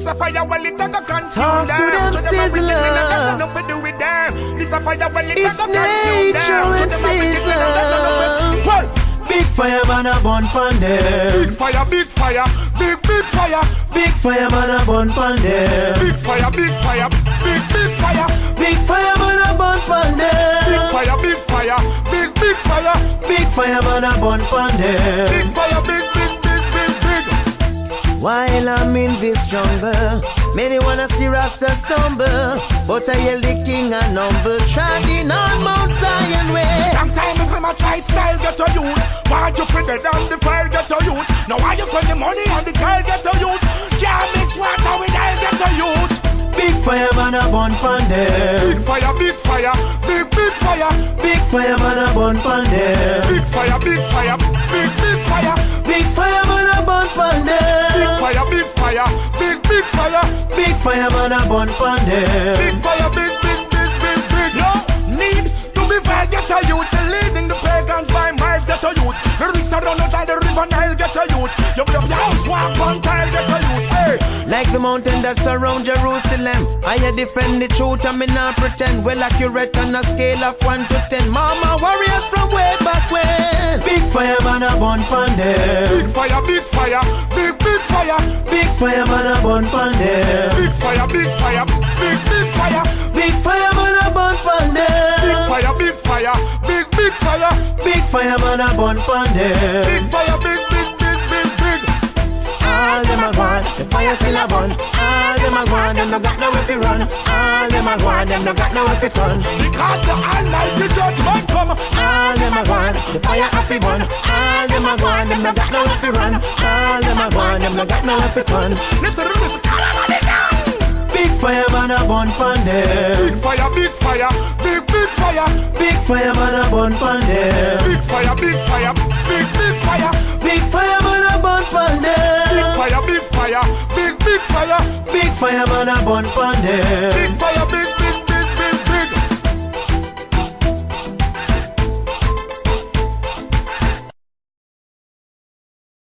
This a fire well it a go consume Talk them. to them, SIZZLA. Nothing to do with them. This a fire well it a It's go consume nature them. and SIZZLA. Well, Big fire man a bun pan there. big fire, big fire, big fire. Big fire man a bun pan there. Big fire, big fire, big fire. Big fire man a bun pan there. Big fire, big fire, big fire. Big fire man a bun pan there. Big fire, big. While I'm in this jungle, many wanna see Rasta stumble, but I hear the king and humble, treading on Mount Zion way. Long time if my try style get to youth. Why you fit it down the fire get to youth? Now why you spend the money on the car get to youth? Can't mix water with oil get to youth. Big fire man a bun pan there. Big fire, big fire, big fire. Big fire man a bun pan there. Big fire, big fire, big fire. Big fire man a bun pan there. Big fire, big fire, big fire. Big fire man a bun pan there. Big fire, big. No need to be bad get to youth. Leading the pagans by miles get to youth. The roots around the river Nile get to youth. You build your house walk on tile get to youth. Hey. Like the mountain that surround Jerusalem, I defend the truth and me not pretend. Well accurate on a scale of 1 to 10. Mama warriors from way back when. Big fire man a bun pan there. Big fire, big fire, big fire. Big fire man a bun pan there. Big fire, big fire, big fire. Big fire man a bun pan there. Big fire, big fire, big fire. Big fire man a bun pan there. Big fire, big. All them a gone, the fire still a burn. All them a gone, them no got no way to run. All them a gone, them no got no way to turn. Because the Almighty Judgment come. All them a gone, the fire happy burn. All them a gone, them no got no way to run. All them a gone, them no got no way to turn. Listen, call on it down. Big fire man a bun pan there. Big fire, big fire, big fire. Big fire man a bun pan there. Big fire, big fire, big fire. Big fire man a bun pan there. Big fire, big fire, big fire. Big fire man a bun pan there. Big fire, big.